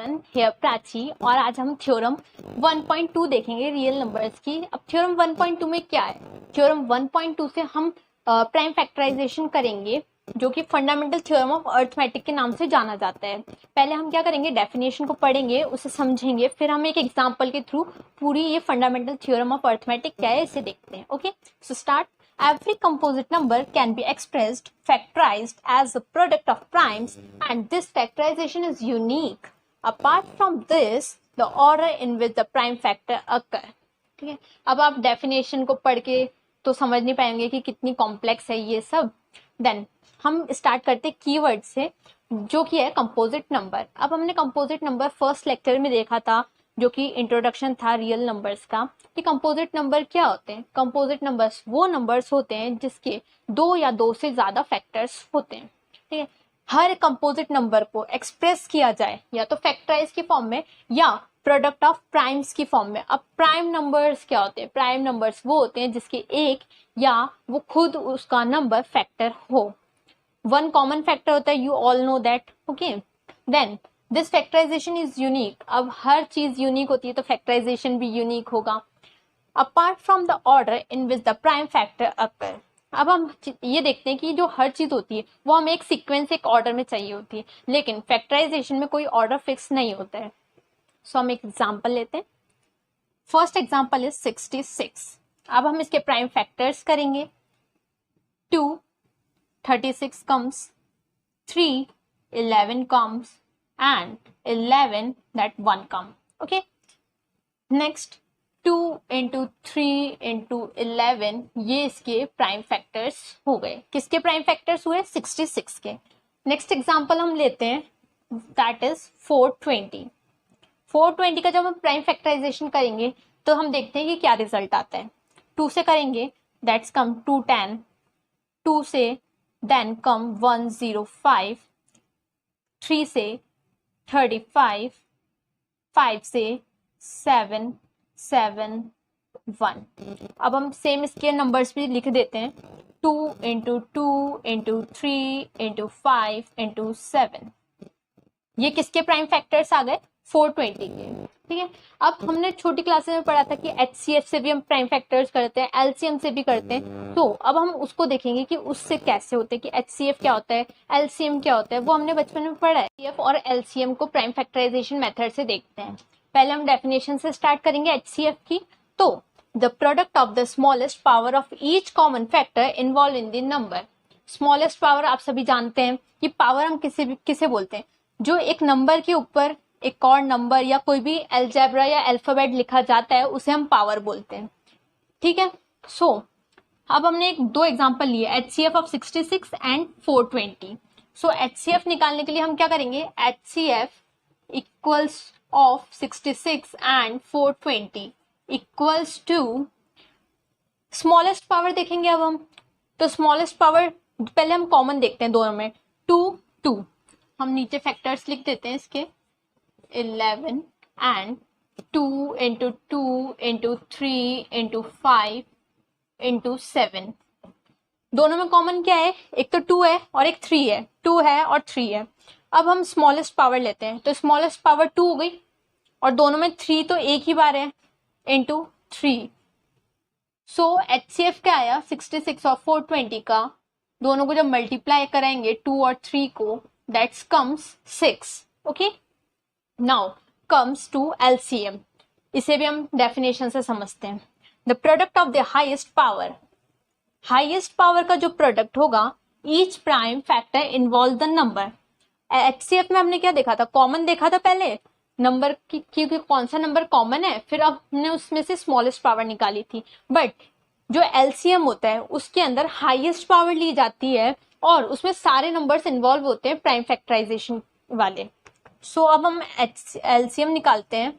Everyone, here Prachi और आज हम थ्योरम 1.2 देखेंगे रियल नंबर्स की। अब थ्योरम 1.2 में क्या है? थ्योरम 1.2 से हम प्राइम फैक्टराइजेशन करेंगे जो कि फंडामेंटल थ्योरम ऑफ अर्थमेटिक के नाम से जाना जाता है। पहले हम क्या करेंगे, डेफिनेशन को पढ़ेंगे, उसे समझेंगे, फिर हम एक एग्जांपल के थ्रू पूरी ये फंडामेंटल थ्योरम ऑफ अर्थमेटिक क्या है इसे देखते हैं। Okay, so start. Every composite number can be expressed, factorized as a product of primes, and this factorization is unique. Apart from this, the order in which the prime factor occur. ठीक है, अब आप definition को पढ़ के तो समझ नहीं पाएंगे कि कितनी कॉम्प्लेक्स है ये सब। देन हम स्टार्ट करते कीवर्ड से, जो कि है कंपोजिट नंबर। अब हमने कंपोजिट नंबर फर्स्ट लेक्चर में देखा था, जो कि इंट्रोडक्शन था रियल नंबर्स का, कि कंपोजिट नंबर क्या होते हैं। कंपोजिट नंबर्स वो नंबर्स होते हैं जिसके दो या दो से ज्यादा फैक्टर्स होते हैं। ठीक है, हर कंपोजिट नंबर को एक्सप्रेस किया जाए या तो फैक्टराइज की फॉर्म में या प्रोडक्ट ऑफ प्राइम्स की फॉर्म में। अब प्राइम नंबर्स क्या होते हैं? प्राइम नंबर्स वो होते हैं जिसके एक या वो खुद उसका नंबर फैक्टर हो। वन कॉमन फैक्टर होता है, you all know that. Okay, then this factorisation is unique. अब हर चीज यूनिक होती है तो फैक्टराइजेशन भी यूनिक होगा। Apart from the order in which the prime factor occur. अब हम ये देखते हैं कि जो हर चीज होती है वो हमें एक सीक्वेंस, एक ऑर्डर में चाहिए होती है, लेकिन फैक्टराइजेशन में कोई ऑर्डर फिक्स नहीं होता है। सो हम एक एग्जांपल लेते हैं। First example is 66। अब हम इसके प्राइम फैक्टर्स करेंगे। 2, 36 comes, 3, 11 comes, and 11 that 1 come. Okay, next 2 into 3 into 11, ये इसके प्राइम फैक्टर्स हो गए। किसके प्राइम फैक्टर्स हुए? 66 के। नेक्स्ट एग्जांपल हम लेते हैं, दैट इज 420। 420 का जब हम प्राइम फैक्टराइजेशन करेंगे तो हम देखते हैं कि क्या रिजल्ट आता है। 2 से करेंगे, दैट्स कम 210। 2 से then come 105, 3 से 35, 5 से 7, 7, 1। अब हम सेम इसके नंबर्स भी लिख देते हैं, 2 into 2 into 3 into 5 into 7। ये किसके प्राइम फैक्टर्स आ गए? 420 के। ठीक है, अब हमने छोटी क्लासेस में पढ़ा था कि HCF से भी हम प्राइम फैक्टर्स करते हैं, LCM से भी करते हैं। तो अब हम उसको देखेंगे कि उससे कैसे होते हैं, कि HCF क्या होता है, LCM क्या होता है। वो हमने बचपन में पढ़ा है। HCF और LCM को प्राइम फैक्टराइजेशन मेथड से देखते हैं। पहले हम डेफिनेशन से स्टार्ट करेंगे HCF की। तो the product of the smallest power of each common factor involve in the number. Smallest power आप सभी जानते हैं कि पावर हम किसे बोलते हैं? जो एक नंबर के ऊपर एक और नंबर या कोई भी अलजेब्रा या अल्फाबेट लिखा जाता है उसे हम पावर बोलते हैं। ठीक है, सो अब हमने दो एग्जांपल लिए, HCF of 66 and 420। So HCF निकालने के लिए हम क्या करेंगे? HCF equals of 66 and 420 equals to smallest power देखेंगे। अब हम तो स्मॉलेस्ट पावर पहले हम कॉमन देखते हैं दोनों में, 2, 2। हम नीचे फैक्टर्स लिख देते हैं इसके, 11 and 2 into 2 into 3 into 5 into 7। दोनों में कॉमन क्या है? एक तो 2 है और एक 3 है। 2 है और 3 है। अब हम स्मॉलेस्ट पावर लेते हैं तो स्मॉलेस्ट पावर 2 हो गई और दोनों में 3 तो एक ही बार है, into 3। सो HCF क्या आया? 66 और 420 का दोनों को जब मल्टीप्लाई कराएंगे 2 और 3 को, that's comes 6। Okay, now comes to LCM। इसे भी हम डेफिनेशन से समझते हैं। The product of the highest power. Highest power का जो प्रोडक्ट होगा, each prime factor involve the number. HCF में हमने क्या देखा था? कॉमन देखा था पहले नंबर की, क्योंकि कौन सा नंबर कॉमन है, फिर अब हमने उसमें से स्मॉलेस्ट पावर निकाली थी। बट जो LCM होता है उसके अंदर हाईएस्ट पावर ली जाती है और उसमें सारे नंबर्स इन्वॉल्व होते हैं प्राइम फैक्टराइजेशन वाले। सो अब हम LCM निकालते हैं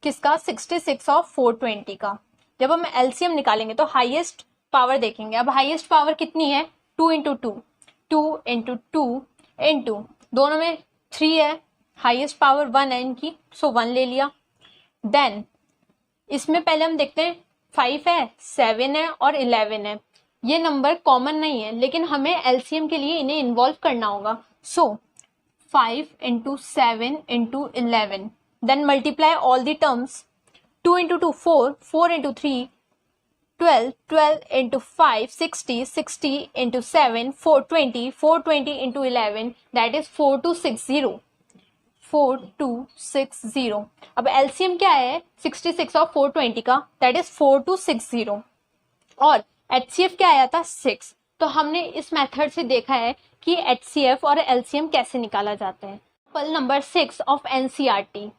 किसका? 66 और 420 का। जब हम LCM निकालेंगे तो हाईएस्ट पावर देखेंगे। अब हाईएस्ट पावर कितनी है? 2 into 2, 2 into 2 into दोनों में 3 है, हाईएस्ट पावर 1 है इनकी, सो 1 ले लिया। देन इसमें पहले हम देखते हैं 5 है, 7 है और 11 है। ये नंबर कॉमन नहीं है, लेकिन हमें LCM के लिए इन्हें इन्वॉल्व करना होगा। सो 5 into 7 into 11. Then multiply all the terms. 2 into 2, 4. 4 into 3, 12. 12 into 5, 60. 60 into 7, 420. 420 into 11, that is 4260. 4260. अब LCM क्या है 66 और 420 का, that is 4260. और HCF क्या आया था 6. तो हमने इस मेथड से देखा है कि HCF और LCM कैसे निकाला जाता है. Example number 6 of NCERT.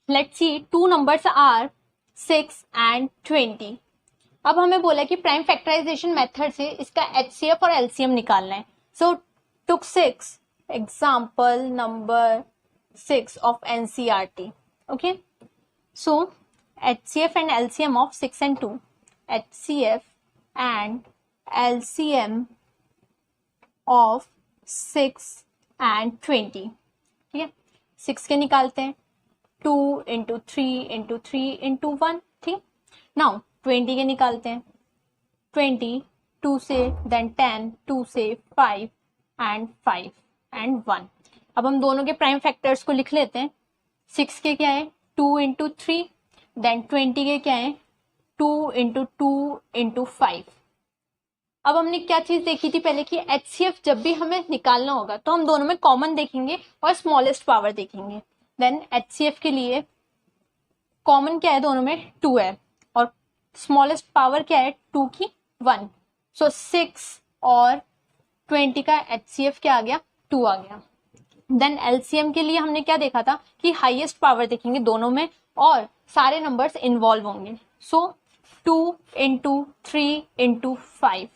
Let's see, two numbers are 6 and 20. अब हमें बोला कि प्राइम फैक्टराइजेशन मेथड से इसका HCF और LCM निकालना है. So took 6, example number 6 of NCERT. Okay, so HCF and LCM of 6 and 2. HCF and LCM of 6 and 20. ठीक है, 6 के निकालते हैं 2 into 3 into 3 into 1. ठीक. नाउ 20 के निकालते हैं 20 2 से, then 10 2 से, 5 and 5 and 1. अब हम दोनों के प्राइम फैक्टर्स को लिख लेते हैं. 6 के क्या है 2 into 3, then 20 के क्या है 2 into 2 into 5. अब हमने क्या चीज देखी थी पहले कि HCF जब भी हमें निकालना होगा तो हम दोनों में कॉमन देखेंगे और स्मॉलेस्ट पावर देखेंगे. देन HCF के लिए कॉमन क्या है दोनों में 2 है और स्मॉलेस्ट पावर क्या है 2 की 1. सो 6 और 20 का HCF क्या आ गया 2 आ गया. देन LCM के लिए हमने क्या देखा था कि हाईएस्ट पावर देखेंगे दोनों में और सारे नंबर्स इन्वॉल्व होंगे. सो 2 into 3 into 5,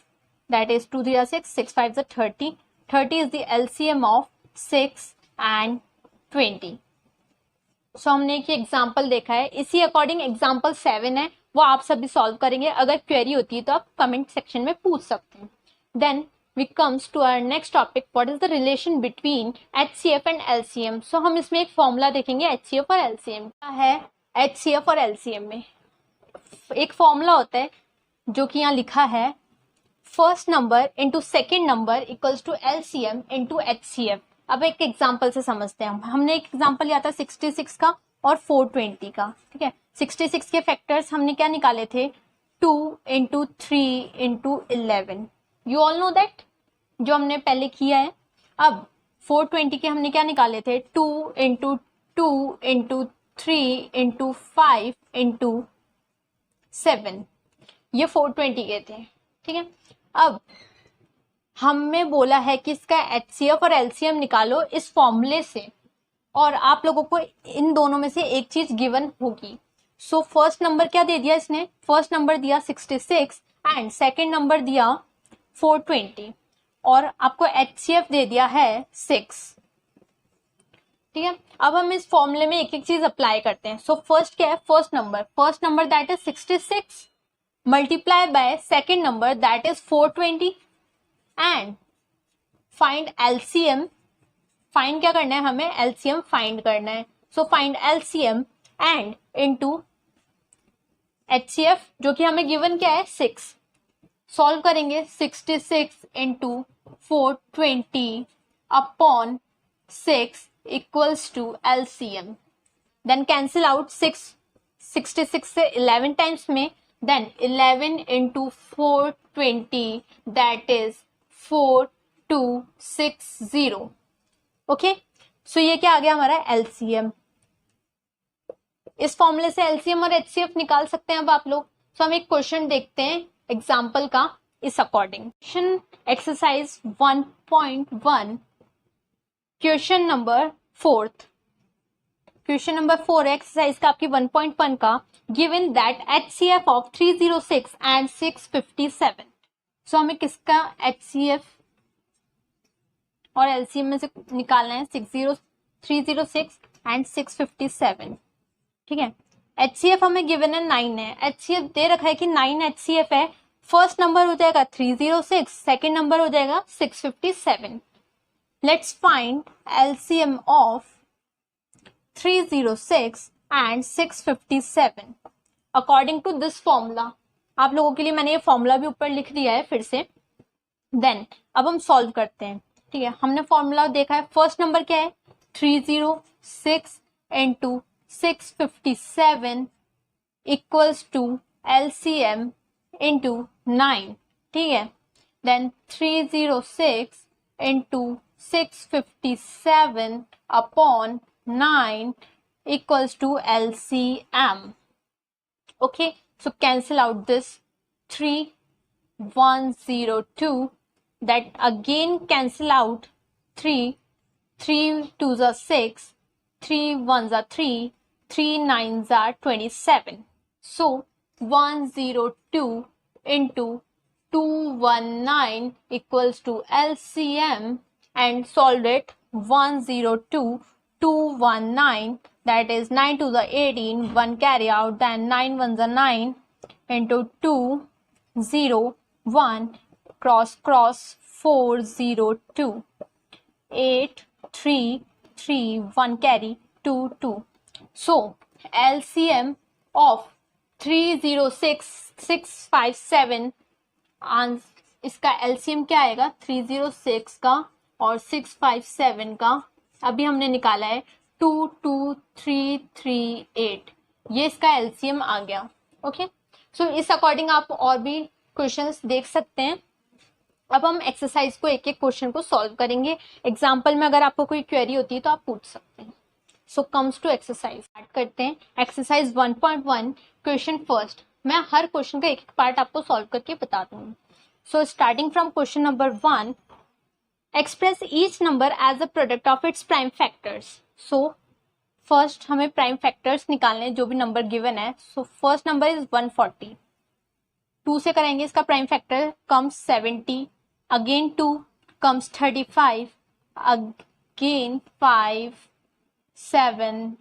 that is 2 3 are 6, 6 5 are 30. 30 is the LCM of 6 and 20. So हमने एक एग्जाम्पल देखा है. इसी अकॉर्डिंग एग्जाम्पल 7 है, वो आप सभी सॉल्व करेंगे. अगर क्वेरी होती है तो आप कमेंट सेक्शन में पूछ सकते हैं. Then we comes to our next topic, what is the relation between HCF and LCM. So हम इसमें एक फॉर्मूला देखेंगे HCF और LCM का है. HCF और LCM में एक फॉर्मूला होता है जो कि यहाँ लिखा है first number into second number equals to LCM into HCF. अब एक एग्जाम्पल से समझते हैं. हमने एक एग्जाम्पल लिया था 66 का और 420 का. ठीक है, 66 के फैक्टर्स हमने क्या निकाले थे 2 into 3 into 11. You all know that, जो हमने पहले किया है. अब 420 के हमने क्या निकाले थे 2 into 2 into 3 into 5 into 7. ये 420 के थे. ठीक है, अब हमें बोला है कि इसका HCF और LCM निकालो इस फॉर्मूले से और आप लोगों को इन दोनों में से एक चीज गिवन होगी. सो फर्स्ट नंबर क्या दे दिया इसने, फर्स्ट नंबर दिया 66 एंड सेकेंड नंबर दिया 420 और आपको HCF दे दिया है 6. ठीक है, अब हम इस फॉर्मूले में एक एक चीज अप्लाई करते हैं. सो फर्स्ट क्या है first number that is 66 multiply by second number that is 420 and find LCM. Find क्या करना है हमें LCM फाइंड करना है. So find LCM and into HCF जो कि हमें गिवन क्या है 6. सॉल्व करेंगे 66 into 420 upon 6 equals to LCM. Then cancel out 66 से 11 टाइम्स में. Then 11 into 420 that is 4260. Okay, so ये क्या आ गया हमारा LCM. इस फॉर्मूले से LCM और HCF निकाल सकते हैं अब आप लोग. सो हम एक क्वेश्चन देखते हैं एग्जाम्पल का इस according. Question exercise 1.1 question number 4. Question number 4 exercise का आपकी 1.1 का. Given that HCF of 306 and 657. सो हमें किसका HCF और LCM में से निकालना है 306 एंड 657. ठीक है, HCF हमें गिवन है 9 है. HCF दे रखा है कि 9 HCF है. फर्स्ट नंबर हो जाएगा 306, सेकेंड नंबर हो जाएगा 657. Let's find LCM of 306 and 657 according to this formula. आप लोगों के लिए मैंने ये फॉर्मूला भी ऊपर लिख दिया है फिर से. देन अब हम सॉल्व करते हैं. ठीक है, हमने फॉर्मूला देखा है। फर्स्ट नंबर क्या है, 306 into 657 equals to LCM into 9, ठीक है। Then 306 into 657 upon 9 equals to LCM. Okay, so cancel out this 3102, that again cancel out 3 2s are 6, 3 1s are 3, 3 9s are 27. So 102 into 219 equals to LCM, and solve it. 102 219, that is 9 2s are 18, 1 carry out, then 9 1s are 9 into 2 0 1 cross 402, 8 3 3 1 carry 2 2. So LCM of 306 657, इसका LCM क्या आएगा, 306 का और 657 का अभी हमने निकाला है 22338, ये इसका LCM आ गया। ओके, सो इस अकॉर्डिंग आप और भी क्वेश्चंस देख सकते हैं। अब हम एक्सरसाइज को एक एक क्वेश्चन को सॉल्व करेंगे। एग्जाम्पल में अगर आपको कोई क्वेरी होती है तो आप पूछ सकते हैं। So comes to exercise, start करते हैं। Exercise 1.1 question first. मैं हर क्वेश्चन का एक एक पार्ट आपको सॉल्व करके बता दूंगी। So starting from question number 1, express each number as a product of its prime factors. So first हमें प्राइम फैक्टर्स निकालने जो भी नंबर गिवन है। सो फर्स्ट नंबर इज 140, 2 से करेंगे इसका prime factor comes 70, again 2 comes 35, again 5 7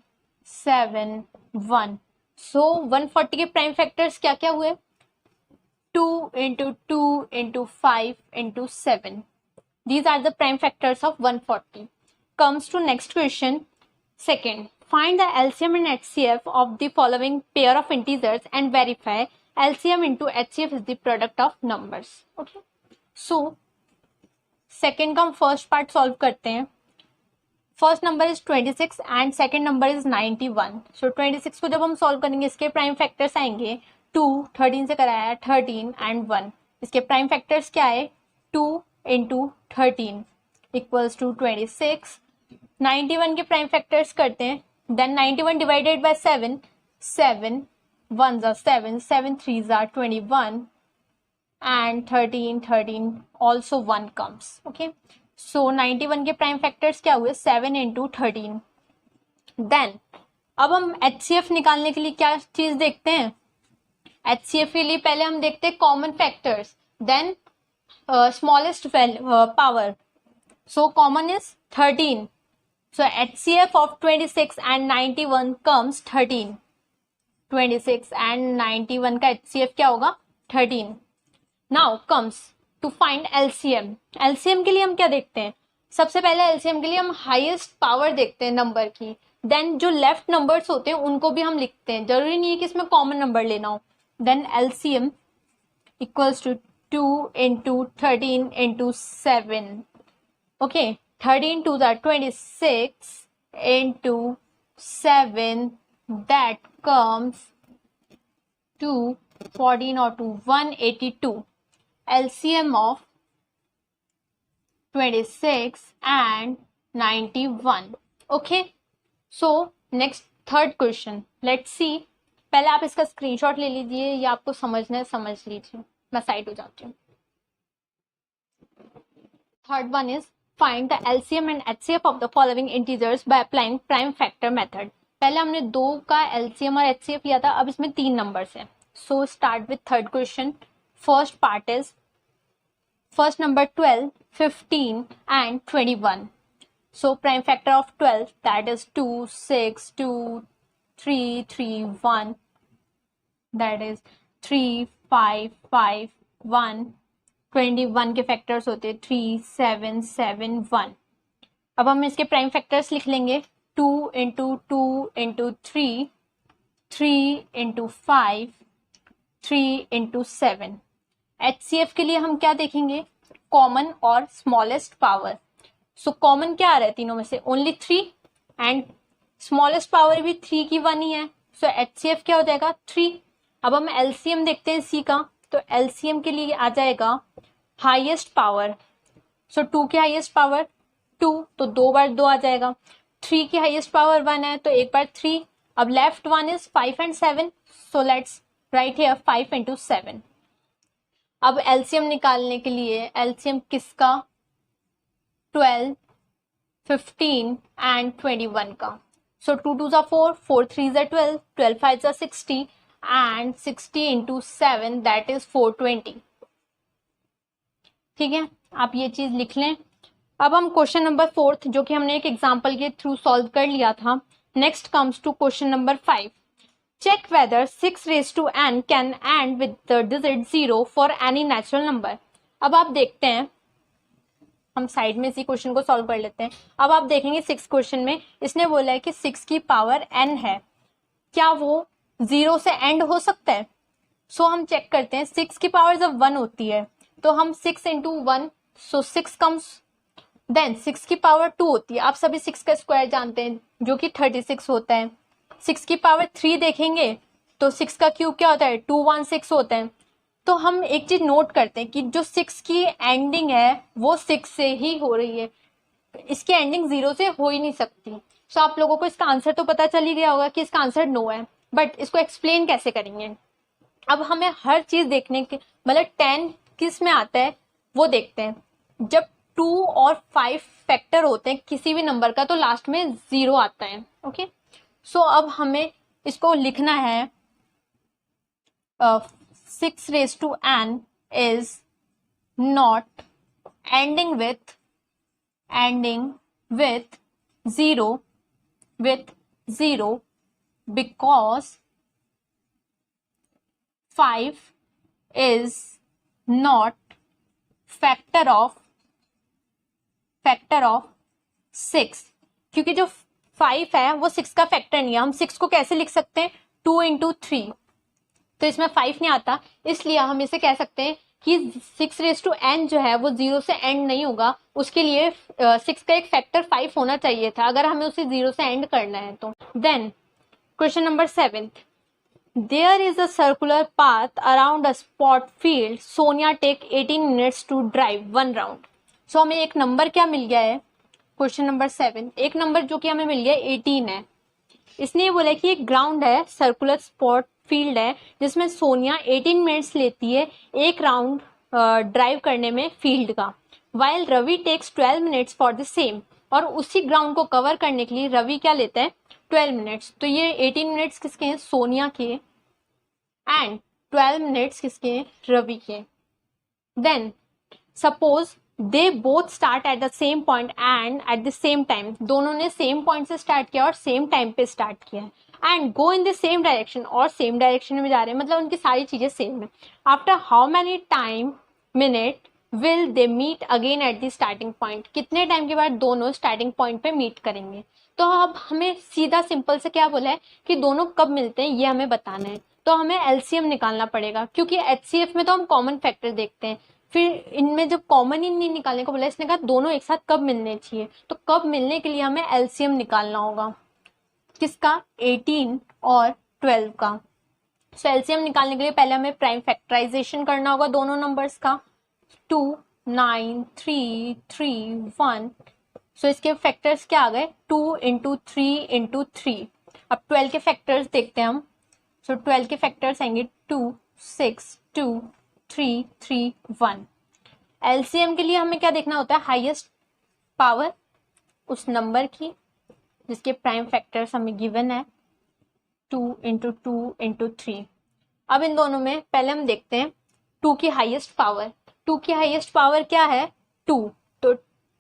7 1। सो 140 के prime factors क्या क्या हुए, 2 into 2 into 5 into 7. These are the prime factors of 140. Comes to next question. Second, find the LCM and HCF of the following pair of integers and verify LCM into HCF is the product of numbers. Okay. So, second का हम first part solve करते हैं। First number is 26 and second number is 91। सो 26 को जब हम solve करेंगे इसके prime factors आएंगे 2, 13 से कराया 13 एंड 1। इसके प्राइम फैक्टर्स क्या है, 2 इंटू 13 इक्वल्स टू 26। 91 के प्राइम फैक्टर्स करते हैं, then 91 divided by 7, 7 1s are 7, 7 3s are 21 and 13 13 also 1 comes. Okay, so 91 के प्राइम फैक्टर्स क्या हुए, 7 into 13। देन अब हम HCF निकालने के लिए क्या चीज देखते हैं, HCF के लिए पहले हम देखते हैं common factors, then smallest power. So common is 13, so HCF of 26 and 91 comes 13। 26 and 91 का HCF क्या होगा, 13। Now comes to find LCM। LCM के लिए हम क्या देखते हैं, सबसे पहले LCM के लिए हम हाईएस्ट पावर देखते हैं नंबर की, देन जो लेफ्ट नंबर्स होते हैं उनको भी हम लिखते हैं, जरूरी नहीं है कि इसमें कॉमन नंबर लेना हो। Then LCM equals to 2 into 13 into 7। Okay, 13 2s are 26 into 7, that comes to 14 or 2 182। LCM of 26 and 91। Okay, so next third question, let's see। पहले आप इसका स्क्रीनशॉट ले लीजिए या आपको समझना है समझ लीजिए, मैं साइड हो जाती हूँ। Third one is find the LCM and HCF of the following integers by applying prime factor method। पहले हमने 2 का LCM और HCF लिया था, अब इसमें 3 नंबर्स हैं। So start with third question। First part is first number 12, 15 and 21। So prime factor of 12, that is 2 6 2 3 3 1, that is 3 5 5 1। 21 के फैक्टर्स होते हैं 3 7 7 1। अब हम इसके प्राइम फैक्टर्स लिख लेंगे, 2 into 2 into 3, 3 into 5, 3 into 7। HCF के लिए हम क्या देखेंगे, कॉमन और स्मॉलेस्ट पावर। सो कॉमन क्या आ रहा है तीनों में से? ओनली 3 एंड स्मॉलेस्ट पावर भी 3 की 1 ही है, सो HCF क्या हो जाएगा? 3। अब हम LCM देखते हैं C का, तो LCM के लिए आ जाएगा हाईएस्ट पावर, सो 2 की हाईएस्ट पावर 2, तो 2 बार 2 आ जाएगा। 3 की हाईएस्ट पावर 1 है, तो 1 बार 3। अब left one is 5 and 7, so let's write here 5 into 7। अब LCM निकालने के लिए LCM किसका? 12, 15 एंड 21 का। सो 2 2s are 4, 4 3s are 12, 12 5s are 60 and 60 into 7 that is 420। ठीक है, आप ये चीज लिख लें। अब हम क्वेश्चन नंबर 4 जो कि हमने एक एग्जांपल के थ्रू सॉल्व कर लिया था। Next comes to question number 5। Check whether 6 raised to n can end with the digit 0 for any natural number. अब आप देखते हैं, हम साइड में इसी क्वेश्चन को सॉल्व कर लेते हैं। अब आप देखेंगे 6 क्वेश्चन में इसने बोला है कि 6 की पावर n है, क्या वो 0 से एंड हो सकता है? सो हम चेक करते हैं। 6 की पावर जब 1 होती है तो हम 6 into 1, सो 6 कम्स, देन 6 की पावर 2 होती है, आप सभी 6 का स्क्वायर जानते हैं जो कि 36 होता है। 6 की पावर 3 देखेंगे तो 6 का क्यूब क्या होता है? 216 होता है। तो हम एक चीज नोट करते हैं कि जो 6 की एंडिंग है वो 6 से ही हो रही है, इसकी एंडिंग 0 से हो ही नहीं सकती। सो आप लोगों को इसका आंसर तो पता चल ही गया होगा कि इसका आंसर नो है, बट इसको एक्सप्लेन कैसे करेंगे? अब हमें हर चीज देखने के, मतलब 10 किस में आता है वो देखते हैं। जब 2 और 5 फैक्टर होते हैं किसी भी नंबर का तो लास्ट में 0 आता है। ओके, सो अब हमें इसको लिखना है 6 raised to n is not ending with 0 because 5 is not factor of 6, क्योंकि जो 5 है वो 6 का फैक्टर नहीं है। हम 6 को कैसे लिख सकते हैं? 2 into 3, तो इसमें 5 नहीं आता, इसलिए हम इसे कह सकते हैं कि 6 raised to n जो है वो 0 से एंड नहीं होगा, उसके लिए 6 का एक फैक्टर 5 होना चाहिए था अगर हमें उसे 0 से एंड करना है तो। Then question number 7, there is a circular path around a spot field, Sonia take 18 minutes to drive 1 round. So हमें एक नंबर क्या मिल गया है? क्वेश्चन नंबर 7 एक नंबर जो कि हमें मिल गया 18 है। इसने ये बोला कि एक ग्राउंड है, सर्कुलर स्पॉट फील्ड है जिसमें सोनिया 18 मिनट्स लेती है एक राउंड ड्राइव करने में फील्ड का, while Ravi takes 12 minutes for the same, और उसी ग्राउंड को कवर करने के लिए रवि क्या लेता है? 12 मिनट्स। तो ये 18 मिनट्स किसके हैं? सोनिया के, एंड 12 मिनट्स किसके हैं? रवि के। Then suppose they both start at the same point and at the same time, दोनों ने सेम पॉइंट से स्टार्ट किया और सेम टाइम पे स्टार्ट किया है, and go in the same direction, और सेम डायरेक्शन में जा रहे हैं, मतलब उनकी सारी चीजें सेम है। After how many time minute will they meet again at the starting point, कितने टाइम के बाद दोनों स्टार्टिंग पॉइंट पे मीट करेंगे? तो अब हमें सीधा सिंपल से क्या बोला है कि दोनों कब मिलते हैं ये हमें बताना है, तो हमें LCM निकालना पड़ेगा, क्योंकि HCF में तो हम कॉमन फैक्टर देखते हैं, फिर इनमें जब कॉमन ही नहीं निकालने को बोला, इसने कहा दोनों एक साथ कब मिलने चाहिए, तो कब मिलने के लिए हमें LCM निकालना होगा, किसका? 18 और 12 का। सो LCM निकालने के लिए पहले हमें प्राइम फैक्टराइजेशन करना होगा दोनों नंबर्स का। 2 9 3 3 1, सो इसके फैक्टर्स क्या आ गए? 2 into 3 into 3। अब 12 के फैक्टर्स देखते हैं हम। सो 12 के फैक्टर्स आएंगे 2 6 2 3 3 1। LCM के लिए हमें क्या देखना होता है? हाईएस्ट पावर उस नंबर की जिसके प्राइम फैक्टर्स हमें गिवन है, 2 into 2 into 3। अब इन दोनों में पहले हम देखते हैं 2 की हाईएस्ट पावर। 2 की हाईएस्ट पावर क्या है? 2, तो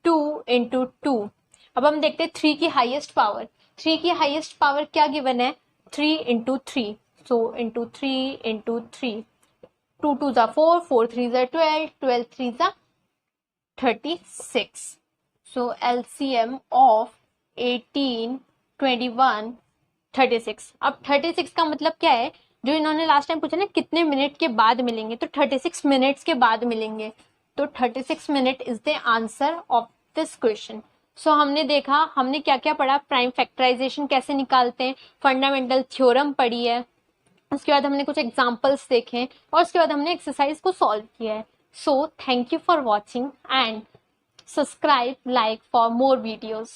2 into 2। अब हम देखते हैं 3 की हाईएस्ट पावर। 3 की हाईएस्ट पावर क्या गिवन है? 3 into 3, so into 3 into 3। 2 2s are 4, 4 3s are 12, 12 3s are 36। So LCM of 18, 21, 36। अब 36 का मतलब क्या है? जो इन्होंने लास्ट टाइम पूछा ना कितने मिनट के बाद मिलेंगे, तो 36 मिनट्स के बाद मिलेंगे, तो 36 minute is the answer of this question. So हमने देखा, हमने क्या क्या पढ़ा, प्राइम फैक्टराइजेशन कैसे निकालते हैं, फंडामेंटल थ्योरम पढ़ी है, उसके बाद हमने कुछ एग्जांपल्स देखे और उसके बाद हमने एक्सरसाइज को सॉल्व किया है। So thank you for watching and subscribe, like for more videos.